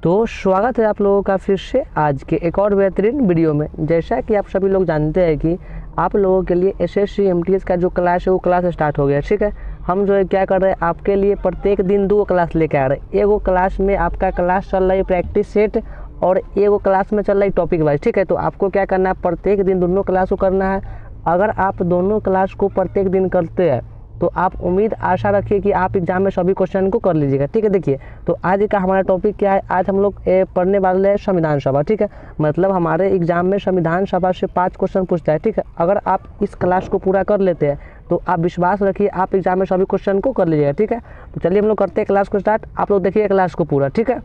तो स्वागत है आप लोगों का फिर से आज के एक और बेहतरीन वीडियो में। जैसा कि आप सभी लोग जानते हैं कि आप लोगों के लिए एसएससी एमटीएस का जो क्लास है वो क्लास स्टार्ट हो गया। ठीक है, हम जो है क्या कर रहे हैं, आपके लिए प्रत्येक दिन 2 क्लास लेके आ रहे हैं। एगो क्लास में आपका क्लास चल रहा है प्रैक्टिस सेट और एगो क्लास में चल रहा है टॉपिक वाइज। ठीक है, तो आपको क्या करना है, प्रत्येक दिन दोनों क्लास को करना है। अगर आप दोनों क्लास को प्रत्येक दिन करते हैं तो आप उम्मीद आशा रखिए कि आप एग्जाम में सभी क्वेश्चन को कर लीजिएगा। ठीक है, देखिए तो आज का हमारा टॉपिक क्या है, आज हम लोग पढ़ने वाले हैं संविधान सभा। ठीक है, मतलब हमारे एग्जाम में संविधान सभा से 5 क्वेश्चन पूछता है। ठीक है, अगर आप इस क्लास को पूरा कर लेते हैं तो आप विश्वास रखिए आप एग्जाम में सभी क्वेश्चन को कर लीजिएगा। ठीक है, तो चलिए हम लोग करते हैं क्लास को स्टार्ट। आप लोग देखिए क्लास को पूरा। ठीक है,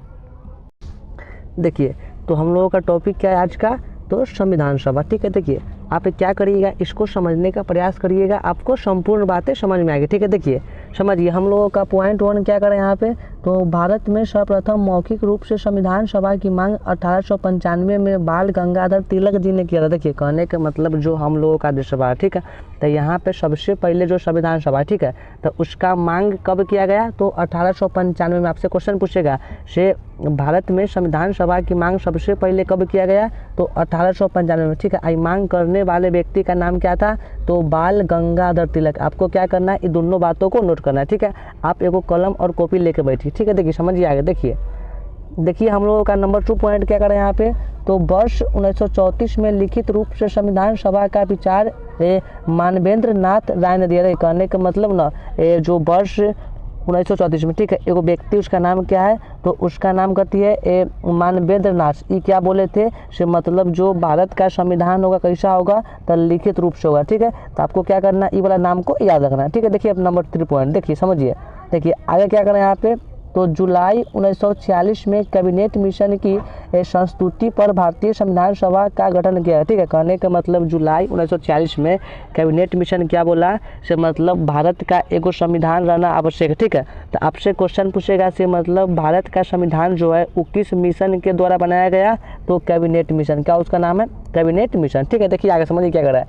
देखिए तो हम लोगों का टॉपिक क्या है आज का, तो संविधान सभा। ठीक है, देखिए आप क्या करिएगा, इसको समझने का प्रयास करिएगा, आपको संपूर्ण बातें समझ में आएगी। ठीक है, देखिए समझिए हम लोगों का पॉइंट 1 क्या करें यहाँ पे, तो भारत में सर्वप्रथम मौखिक रूप से संविधान सभा की मांग 1895 में बाल गंगाधर तिलक जी ने किया था। देखिए कहने का मतलब जो हम लोगों का देश सभा। ठीक है, तो यहाँ पे सबसे पहले जो संविधान सभा, ठीक है, तो उसका मांग कब किया गया, तो 1895 में। आपसे क्वेश्चन पूछेगा से भारत में संविधान सभा की मांग सबसे पहले कब किया गया, तो 1895 में। ठीक है, आई मांग करने वाले व्यक्ति का नाम क्या था, तो बाल गंगाधर तिलक। आपको क्या करना है, ये दोनों बातों को नोट करना है। ठीक है, आप एगो कलम और कॉपी लेके बैठिए। ठीक है, देखिए समझिए आगे। देखिए हम लोगों का नंबर 2 पॉइंट क्या करें यहाँ पे, तो वर्ष 1934 में लिखित रूप से संविधान सभा का विचार मानवेंद्र नाथ राय ने दिया। कहने का मतलब ना जो वर्ष 1934 में, ठीक है, एगो व्यक्ति उसका नाम क्या है, तो उसका नाम कहती है मानवेंद्र नाथ। ये क्या बोले थे से मतलब जो भारत का संविधान होगा कैसा होगा, तो लिखित रूप से होगा। ठीक है, तो आपको क्या करना है, ये वाला नाम को याद रखना है। ठीक है, देखिए अब नंबर 3 पॉइंट देखिए समझिए। देखिए आगे क्या करें यहाँ पे, तो जुलाई 1946 में कैबिनेट मिशन की संस्तुति पर भारतीय संविधान सभा का गठन किया। ठीक है, कहने का मतलब जुलाई 1946 में कैबिनेट मिशन क्या बोला से मतलब भारत का एगो संविधान रहना आवश्यक है। ठीक है, तो आपसे क्वेश्चन पूछेगा से मतलब भारत का संविधान जो है वो किस मिशन के द्वारा बनाया गया, तो कैबिनेट मिशन। क्या उसका नाम है, कैबिनेट मिशन। ठीक है, देखिए आगे समझिए क्या कर रहा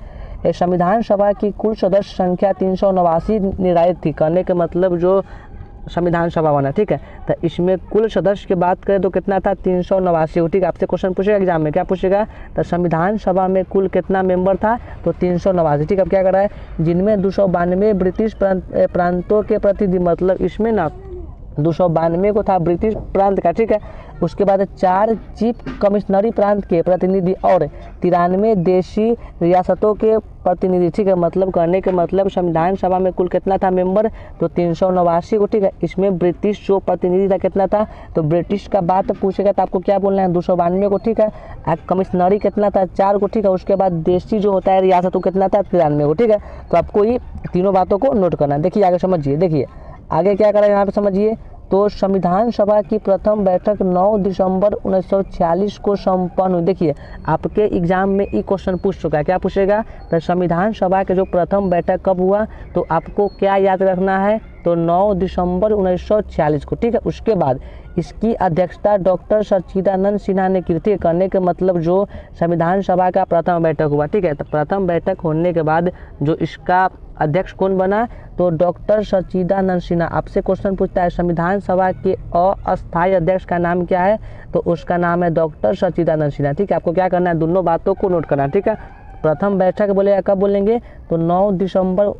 है। संविधान सभा की कुल सदस्य संख्या 389 निर्धारित थी। कहने का मतलब जो संविधान सभा बना, ठीक है, तो इसमें कुल सदस्य की बात करें तो कितना था, 389। ठीक है, आपसे क्वेश्चन पूछेगा एग्जाम में, क्या पूछेगा, तो संविधान सभा में कुल कितना मेंबर था, तो 389। ठीक है, अब क्या कर रहा है, जिनमें 292 ब्रिटिश प्रांतों के प्रतिनिधि, मतलब इसमें ना 292 को था ब्रिटिश प्रांत का। ठीक है, उसके बाद 4 चीफ कमिश्नरी प्रांत के प्रतिनिधि और 93 देशी रियासतों के प्रतिनिधि। ठीक है, मतलब कहने के मतलब संविधान सभा में कुल कितना था मेंबर, तो 389 को। ठीक है, इसमें ब्रिटिश जो प्रतिनिधि था कितना था, तो ब्रिटिश का बात पूछेगा तो आपको क्या बोलना है, 292 को। ठीक है, कमिश्नरी कितना था, 4 को। ठीक है, उसके बाद देशी जो होता है रियासतों कितना था, 93 को। ठीक है, तो आपको ये तीनों बातों को नोट करना है। देखिए आगे समझिए, देखिए आगे क्या करें यहाँ पे समझिए, तो संविधान सभा की प्रथम बैठक 9 दिसंबर 1946 को संपन्न हुई। देखिए आपके एग्जाम में ये क्वेश्चन पूछ चुका है, क्या पूछेगा, तो संविधान सभा के जो प्रथम बैठक कब हुआ, तो आपको क्या याद रखना है, तो 9 दिसंबर 1946 को। ठीक है, उसके बाद इसकी अध्यक्षता डॉक्टर सच्चिदानंद सिन्हा ने की थी। करने के मतलब जो संविधान सभा का प्रथम बैठक हुआ। ठीक है, तो प्रथम बैठक होने के बाद जो इसका अध्यक्ष कौन बना, तो डॉक्टर सच्चिदानंद सिन्हा। आपसे क्वेश्चन पूछता है संविधान सभा के अस्थायी अध्यक्ष का नाम क्या है, तो उसका नाम है डॉक्टर सच्चिदानंद सिन्हा। ठीक है, आपको क्या करना है, दोनों बातों को नोट करना है। ठीक है, प्रथम बैठक बोलेगा कब बोलेंगे, तो 9 दिसंबर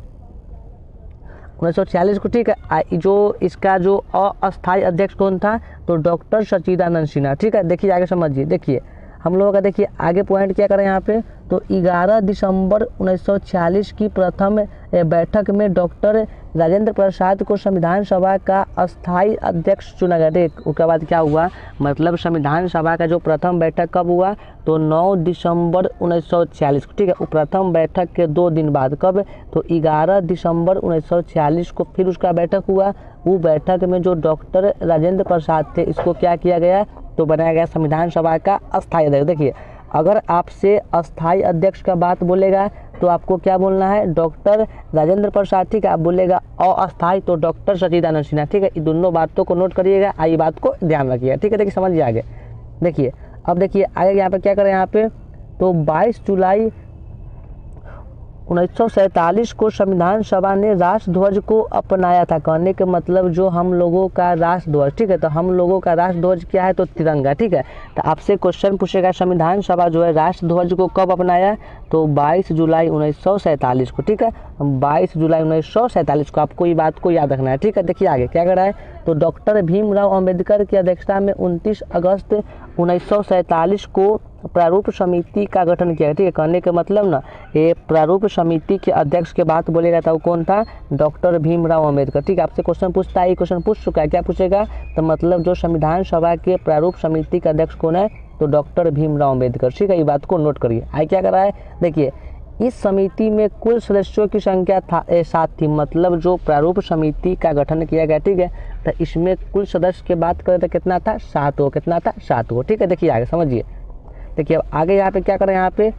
1946 को। ठीक है, जो इसका जो अस्थायी अध्यक्ष कौन था, तो डॉक्टर सच्चिदानंद सिन्हा। ठीक है, देखिए आगे समझिए। देखिए हम लोगों का देखिए आगे पॉइंट क्या करें यहाँ पे, तो 11 दिसंबर 1946 की प्रथम बैठक में डॉक्टर राजेंद्र प्रसाद को संविधान सभा का अस्थायी अध्यक्ष चुना गया। ठीक, उसके बाद क्या हुआ, मतलब संविधान सभा का जो प्रथम बैठक कब हुआ, तो 9 दिसंबर 1946 को। ठीक है, प्रथम बैठक के 2 दिन बाद कब, तो 11 दिसंबर 1946 को फिर उसका बैठक हुआ। वो बैठक में जो डॉक्टर राजेंद्र प्रसाद थे, इसको क्या किया गया, तो बनाया गया संविधान सभा का अस्थायी अध्यक्ष। देखिए अगर आपसे अस्थायी अध्यक्ष का बात बोलेगा तो आपको क्या बोलना है, डॉक्टर राजेंद्र प्रसाद। ठीक है, आप बोलेगा अस्थायी तो डॉक्टर सच्चिदानंद सिन्हा। ठीक है, ये दोनों बातों को नोट करिएगा, ये बात को ध्यान रखिएगा। ठीक है, देखिए समझिए आगे। देखिए अब देखिए आगे यहाँ पे क्या करें, यहाँ पे तो 22 जुलाई 1947 को संविधान सभा ने राष्ट्र ध्वज को अपनाया था। कहने के मतलब जो हम लोगों का राष्ट्र ध्वज, ठीक है, तो हम लोगों का राष्ट्र ध्वज क्या है, तो तिरंगा, ठीक है। तो आपसे क्वेश्चन पूछेगा संविधान सभा जो है राष्ट्र ध्वज को कब अपनाया, तो 22 जुलाई 1947 को, ठीक है। 22 जुलाई 1947 को आपको ये बात को याद रखना है, ठीक है। देखिए आगे क्या कर रहा है, तो डॉक्टर भीमराव अंबेडकर की अध्यक्षता में 29 अगस्त 1947 को प्रारूप समिति का गठन किया, ठीक है। कहने का मतलब ना, ये प्रारूप समिति के अध्यक्ष के बात बोलेगा था, वो कौन था, डॉक्टर भीमराव अंबेडकर, ठीक है। आपसे क्वेश्चन पूछता है, ये क्वेश्चन पूछ चुका है, क्या पूछेगा, तो मतलब जो संविधान सभा के प्रारूप समिति का अध्यक्ष कौन है, तो डॉक्टर भीमराव अंबेडकर, ठीक है। ये बात को नोट करिए। आगे क्या कर रहा है, देखिए इस समिति में कुल सदस्यों की संख्या 7 थी, मतलब जो प्रारूप समिति का गठन किया गया, ठीक है। तो इसमें कुल सदस्य की बात करें तो कितना था, 7 हो, कितना था, 7 हो, ठीक है। देखिए आगे समझिए, देखिए अब आगे यहाँ पे क्या करें, यहाँ पे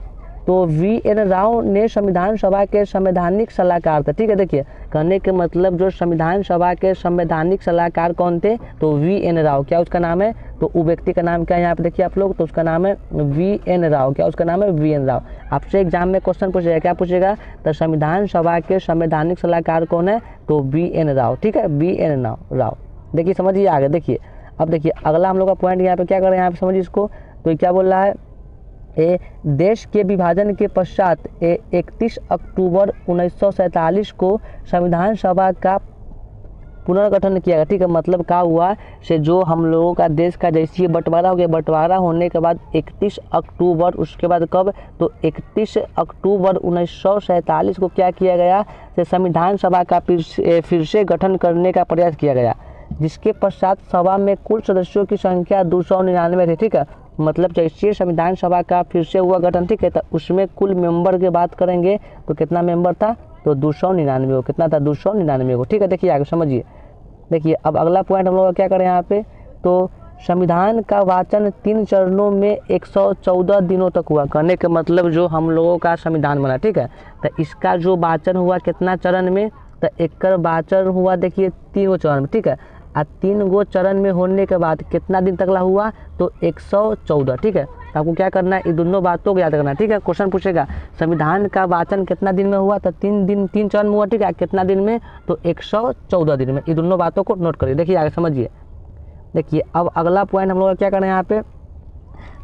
तो VN राव ने संविधान सभा के संवैधानिक सलाहकार थे, ठीक है। देखिए कहने के मतलब जो संविधान सभा के संवैधानिक सलाहकार कौन थे, तो VN राव, क्या उसका नाम है, तो वो व्यक्ति का नाम क्या है, यहाँ पे देखिए आप लोग, तो उसका नाम है VN राव, क्या उसका नाम है, VN राव। आपसे एग्जाम में क्वेश्चन पूछेगा, क्या पूछेगा, तो संविधान सभा के संवैधानिक सलाहकार कौन है, तो VN राव, ठीक है, VN राव। देखिए समझिए आगे, देखिए अब देखिए अगला हम लोग का पॉइंट यहाँ पे क्या करें, यहाँ पे समझिए इसको, तो क्या बोल रहा है, देश के विभाजन के पश्चात 31 अक्टूबर 1947 को संविधान सभा का पुनर्गठन किया गया, ठीक है। मतलब क्या हुआ से जो हम लोगों का देश का जैसे बंटवारा हो गया, बंटवारा होने के बाद 31 अक्टूबर, उसके बाद कब, तो 31 अक्टूबर 1947 को क्या किया गया, से संविधान सभा का फिर से गठन करने का प्रयास किया गया, जिसके पश्चात सभा में कुल सदस्यों की संख्या 299 थी, ठीक है। मतलब जैसे संविधान सभा का फिर से हुआ गठन, ठीक है, तो उसमें कुल मेंबर की बात करेंगे तो कितना मेंबर था, तो 299 को, कितना था, 299 को, ठीक है। देखिए आगे समझिए, देखिए अब अगला पॉइंट हम लोग क्या करें यहाँ पे, तो संविधान का वाचन 3 चरणों में 114 दिनों तक हुआ। कहने का मतलब जो हम लोगों का संविधान बना, ठीक है, तो इसका जो वाचन हुआ कितना चरण में, तो एक वाचन हुआ देखिए 3 चरण में, ठीक है। 3 चरण में होने के बाद कितना दिन तक हुआ, तो 114, ठीक है। तो आपको क्या करना है, ये दोनों बातों को याद करना है, ठीक है। क्वेश्चन पूछेगा संविधान का वाचन कितना दिन में हुआ, तो 3 चरण में हुआ, ठीक है। कितना दिन में, तो 114 दिन में। ये दोनों बातों को नोट करिए। देखिए आगे समझिए, देखिए अब अगला पॉइंट हम लोग क्या करें यहाँ पे,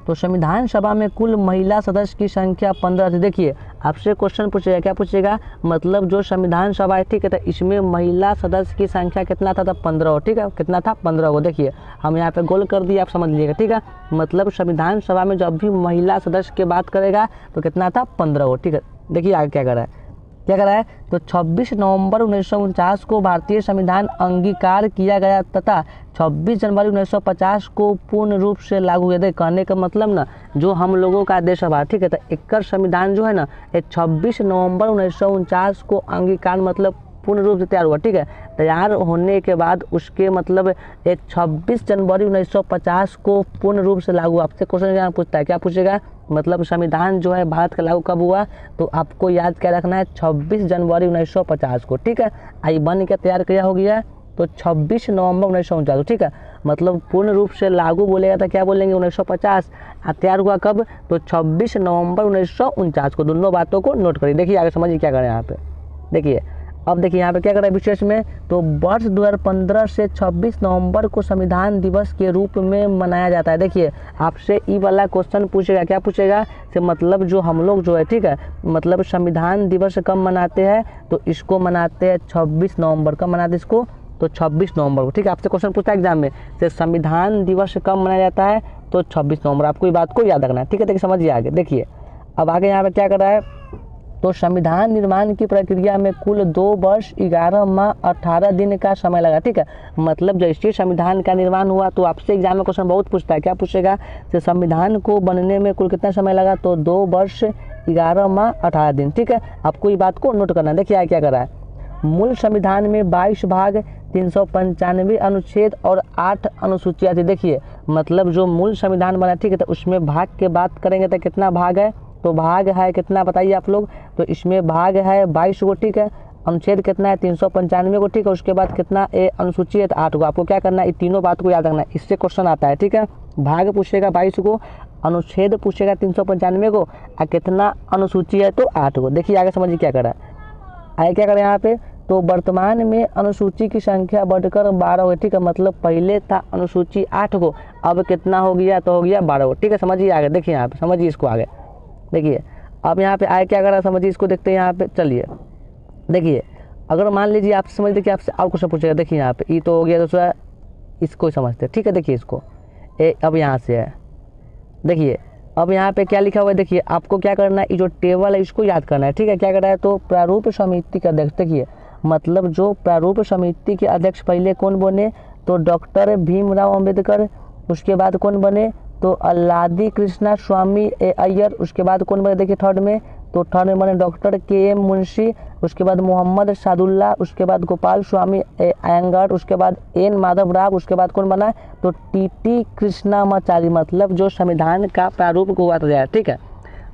तो संविधान सभा में कुल महिला सदस्य की संख्या 15 थी। देखिए आपसे क्वेश्चन पूछेगा, क्या पूछेगा, मतलब जो संविधान सभा है, ठीक है, तो इसमें महिला सदस्य की संख्या कितना था, तो 15, ठीक है, कितना था, 15 को। देखिए हम यहाँ पे गोल कर दिए, आप समझ लीजिएगा, ठीक है। मतलब संविधान सभा में जब भी महिला सदस्य की बात करेगा तो कितना था, 15 को, ठीक है। देखिए आगे क्या कर रहा है, क्या करा है, तो 26 नवंबर 1949 को भारतीय संविधान अंगीकार किया गया तथा 26 जनवरी 1950 को पूर्ण रूप से लागू किया गया। कहने का मतलब ना, जो हम लोगों का देश है, ठीक है, तो एक संविधान जो है ना, 26 नवंबर 1949 को अंगीकार मतलब पूर्ण रूप से तैयार हुआ, ठीक है। तैयार होने के बाद उसके मतलब 26 जनवरी 1950 को पूर्ण रूप से लागू। आपसे क्वेश्चन पूछता है, क्या पूछेगा, मतलब संविधान जो है भारत का लागू कब हुआ, तो आपको याद क्या रखना है, 26 जनवरी 1950 को, ठीक है। आई बन के तैयार किया हो गया, तो 26 नवंबर 1949, ठीक है। मतलब पूर्ण रूप से लागू बोलेगा तो क्या बोलेंगे, 1950। तैयार हुआ कब, तो 26 नवंबर 1949 को। दोनों बातों को नोट करिए। देखिए आगे समझिए क्या करें यहाँ पे, देखिए अब देखिए यहाँ पे क्या कर रहा है विशेष में, तो वर्ष 2015 से 26 नवंबर को संविधान दिवस के रूप में मनाया जाता है। देखिए आपसे ई वाला क्वेश्चन पूछेगा, क्या पूछेगा, से मतलब जो हम लोग जो है, ठीक है, मतलब संविधान दिवस कब मनाते हैं, तो इसको मनाते हैं 26 नवंबर। कब मनाते हैं इसको, तो 26 नवंबर को, ठीक है। आपसे क्वेश्चन पूछता है एग्जाम में, से संविधान दिवस कब मनाया जाता है, तो 26 नवंबर। आपको ये बात को याद रखना है, ठीक है। देखिए समझिए आगे, देखिए अब आगे यहाँ पे क्या कर रहा है, तो संविधान निर्माण की प्रक्रिया में कुल 2 वर्ष 11 माह 18 दिन का समय लगा, ठीक है। मतलब जैसे संविधान का निर्माण हुआ, तो आपसे एग्जाम में क्वेश्चन बहुत पूछता है, क्या पूछेगा, तो संविधान को बनने में कुल कितना समय लगा, तो 2 वर्ष 11 माह 18 दिन, ठीक है। आपको ये बात को नोट करना है। देखिए क्या कर रहा है, मूल संविधान में 22 भाग 395 अनुच्छेद और 8 अनुसूचियाँ थी। देखिए मतलब जो मूल संविधान बना, ठीक है, तो उसमें भाग के बात करेंगे तो कितना भाग है, तो भाग है कितना बताइए आप लोग, तो इसमें भाग है 22 गो, ठीक है। अनुच्छेद कितना है 395 को, ठीक है। उसके बाद कितना अनुसूची है 8 को। आपको क्या करना है, ये तीनों बात को याद रखना है, इससे क्वेश्चन आता है, ठीक है। भाग पूछेगा 22 को, अनुच्छेद पूछेगा 395 को, और कितना अनुसूची है तो 8 को। देखिए आगे समझिए क्या करा है। आगे क्या करें यहाँ पे, तो वर्तमान में अनुसूची की संख्या बढ़कर 12 हो, ठीक है। मतलब पहले था अनुसूची 8 को, अब कितना हो गया, तो हो गया 12 को, ठीक है। समझिए आगे, देखिए यहाँ पे समझिए इसको आगे। देखिए अब यहाँ पे आगे क्या करा, समझिए इसको, देखते हैं यहाँ पे। चलिए देखिए, अगर मान लीजिए आप समझ लीजिए कि आपसे और क्वेश्चन पूछेगा, देखिए यहाँ पे ये तो हो गया दूसरा, इसको समझते हैं, ठीक है। देखिए इसको अब यहाँ से है, देखिए अब यहाँ पे क्या लिखा हुआ है, देखिए आपको क्या करना है, ये जो टेबल है इसको याद करना है, ठीक है। क्या करना है, तो प्रारूप समिति के अध्यक्ष, देखिए मतलब जो प्रारूप समिति के अध्यक्ष पहले कौन बने, तो डॉक्टर भीमराव अंबेडकर। उसके बाद कौन बने, तो अल्लादी कृष्णा स्वामी अय्यर। उसके बाद कौन बने, देखिए थर्ड में, तो थर्ड में बने डॉक्टर के.एम. मुंशी। उसके बाद मोहम्मद सादुल्ला। उसके बाद गोपाल स्वामी अयंगार। उसके बाद एन माधव राव। उसके बाद कौन बना, तो टी.टी. कृष्णामाचारी। मतलब जो संविधान का प्रारूप हुआ था, ठीक है।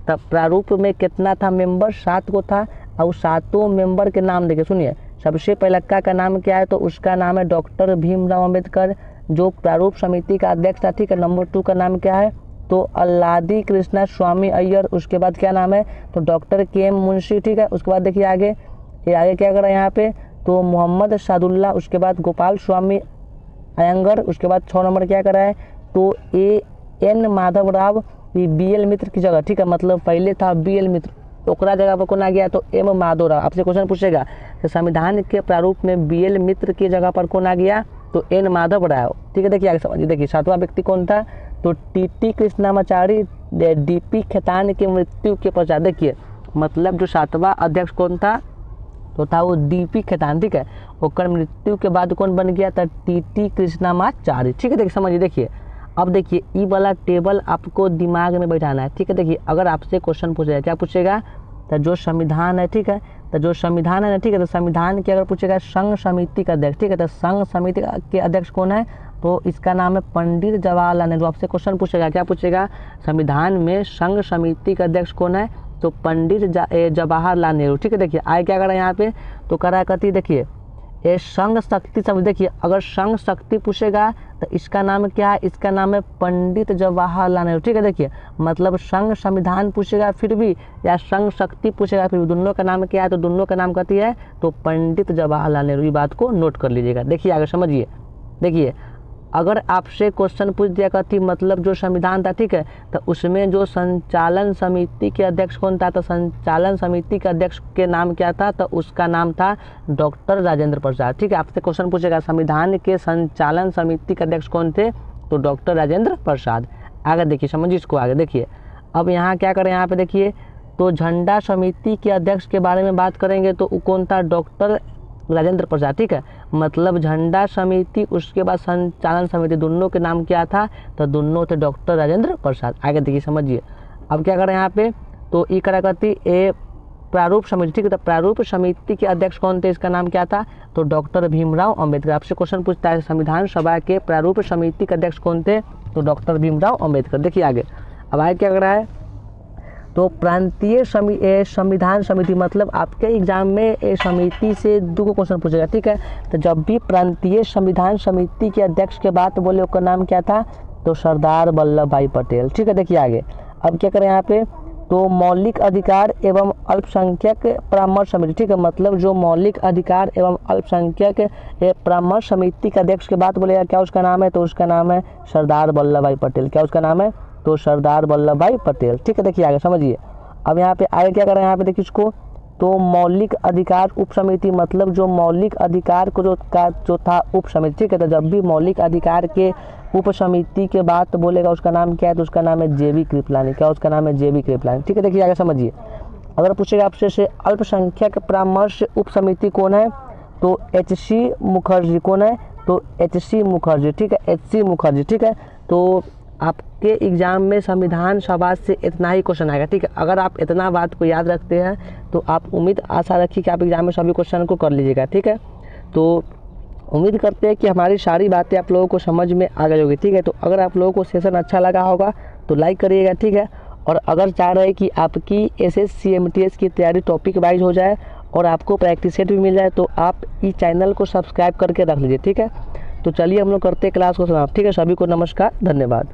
तब प्रारूप में कितना था मेंबर, 7 को था। और 7 मेंबर के नाम देखिए, सुनिए। सबसे पहले का नाम क्या है, तो उसका नाम है डॉक्टर भीमराव अंबेडकर, जो प्रारूप समिति का अध्यक्ष था, ठीक है। नंबर 2 का नाम क्या है, तो अल्लादी कृष्णा स्वामी अय्यर। उसके बाद क्या नाम है, तो डॉक्टर के.एम. मुंशी, ठीक है। उसके बाद देखिए आगे, ये आगे क्या करा यहाँ पे, तो मोहम्मद सादुल्ला। उसके बाद गोपाल स्वामी अयंगर। उसके बाद 6 नंबर क्या करा है, तो एन माधव राव, बी.एल. मित्र की जगह, ठीक है। मतलब पहले था बी.एल. मित्र, तो ओकरा जगह पर कौन आ गया, तो एम माधव राव। आपसे क्वेश्चन पूछेगा कि संविधान के प्रारूप में बी.एल. मित्र की जगह पर कौन आ गया, तो एन माधव राव, ठीक है। देखिए आगे समझिए, देखिए 7वां व्यक्ति कौन था, तो टी.टी. कृष्णामाचारी। डी.पी. खेतान की मृत्यु के पश्चात, देखिए मतलब जो 7वां अध्यक्ष कौन था, तो था वो डी.पी. खेतान, ठीक है। ओकर मृत्यु के बाद कौन बन गया था, टी.टी. कृष्णामाचारी, ठीक है। देखिए समझिए, देखिए अब देखिए ई वाला टेबल आपको दिमाग में बैठाना है, ठीक है। देखिए अगर आपसे क्वेश्चन पूछेगा, क्या पूछेगा, तो जो संविधान है, ठीक है। तो जो संविधान है ना, ठीक है, तो संविधान के अगर पूछेगा संघ समिति का अध्यक्ष, ठीक है। तो संघ समिति के अध्यक्ष कौन है, तो इसका नाम है पंडित जवाहरलाल नेहरू। आपसे क्वेश्चन पूछेगा, क्या पूछेगा, संविधान में संघ समिति का अध्यक्ष कौन है, तो पंडित जवाहरलाल नेहरू, ठीक है। देखिए आगे क्या करा यहाँ पे, तो करा करती, देखिए ये संघ शक्ति सब। देखिए अगर संघ शक्ति पूछेगा तो इसका नाम क्या है, इसका नाम है पंडित जवाहरलाल नेहरू, ठीक है। देखिए मतलब संघ संविधान पूछेगा फिर भी, या संघ शक्ति पूछेगा फिर भी, दोनों का नाम क्या है, तो दोनों का नाम कहती है तो पंडित जवाहरलाल नेहरू। ये बात को नोट कर लीजिएगा। देखिए आगे समझिए, देखिए अगर आपसे क्वेश्चन पूछ दिया करती मतलब जो संविधान था, ठीक है, तो उसमें जो संचालन समिति के अध्यक्ष कौन था, तो संचालन समिति के अध्यक्ष के नाम क्या था, तो उसका नाम था डॉक्टर राजेंद्र प्रसाद, ठीक है। आपसे क्वेश्चन पूछेगा संविधान के संचालन समिति के अध्यक्ष कौन थे, तो डॉक्टर राजेंद्र प्रसाद। आगे देखिए समझिए इसको, आगे देखिए अब यहाँ क्या करें, यहाँ पे देखिए तो झंडा समिति के अध्यक्ष के बारे में बात करेंगे तो वो कौन था, डॉक्टर राजेंद्र प्रसाद, ठीक है। मतलब झंडा समिति उसके बाद संचालन समिति दोनों के नाम क्या था, तो दोनों थे डॉक्टर राजेंद्र प्रसाद। आगे देखिए समझिए, अब क्या करें यहाँ पे, तो ई करा करती ए प्रारूप समिति, ठीक है। तो प्रारूप समिति के अध्यक्ष कौन थे, इसका नाम क्या था, तो डॉक्टर भीमराव अंबेडकर। आपसे क्वेश्चन पूछता है संविधान सभा के प्रारूप समिति के अध्यक्ष कौन थे, तो डॉक्टर भीमराव अंबेडकर। देखिए आगे, अब आगे क्या कर रहा है, तो प्रांतीय संविधान समिति, मतलब आपके एग्जाम में समिति से 2 क्वेश्चन पूछेगा, ठीक है। तो जब भी प्रांतीय संविधान समिति के अध्यक्ष के बात बोले उसका नाम क्या था, तो सरदार वल्लभ भाई पटेल, ठीक है। देखिए आगे, अब क्या करें यहाँ पे, तो मौलिक अधिकार एवं अल्पसंख्यक परामर्श समिति, ठीक है। मतलब जो मौलिक अधिकार एवं अल्पसंख्यक परामर्श समिति के अध्यक्ष के बात बोलेगा, क्या उसका नाम है, तो उसका नाम है सरदार वल्लभ भाई पटेल। क्या उसका नाम है, तो सरदार वल्लभ भाई पटेल, ठीक है। देखिए आगे समझिए, अब यहाँ पे आगे क्या कर रहे हैं, यहाँ पे देखिए इसको, तो मौलिक अधिकार उप समिति, मतलब जो मौलिक अधिकार को जो था उप समिति, ठीक है। तो जब भी मौलिक अधिकार के उप समिति के बात बोलेगा उसका नाम क्या है, तो उसका नाम है जे.बी. कृपलानी। क्या उसका नाम है, जे.बी. कृपलानी, ठीक है। देखिए आगे समझिए, अगर पूछेगा आपसे से अल्पसंख्यक परामर्श उप समिति कौन है, तो एच.सी. मुखर्जी। कौन है, तो एच.सी. मुखर्जी, ठीक है, एच.सी. मुखर्जी, ठीक है। तो आपके एग्जाम में संविधान सभा से इतना ही क्वेश्चन आएगा, ठीक है। अगर आप इतना बात को याद रखते हैं तो आप उम्मीद आशा रखिए कि आप एग्जाम में सभी क्वेश्चन को कर लीजिएगा, ठीक है। तो उम्मीद करते हैं कि हमारी सारी बातें आप लोगों को समझ में आ गई होगी, ठीक है। तो अगर आप लोगों को सेशन अच्छा लगा होगा तो लाइक करिएगा, ठीक है। और अगर चाह रहे हैं कि आपकी SSC MTS की तैयारी टॉपिक वाइज हो जाए और आपको प्रैक्टिस सेट भी मिल जाए तो आप इस चैनल को सब्सक्राइब करके रख लीजिए, ठीक है। तो चलिए हम लोग करते हैं क्लास को समाप्त, ठीक है। सभी को नमस्कार, धन्यवाद।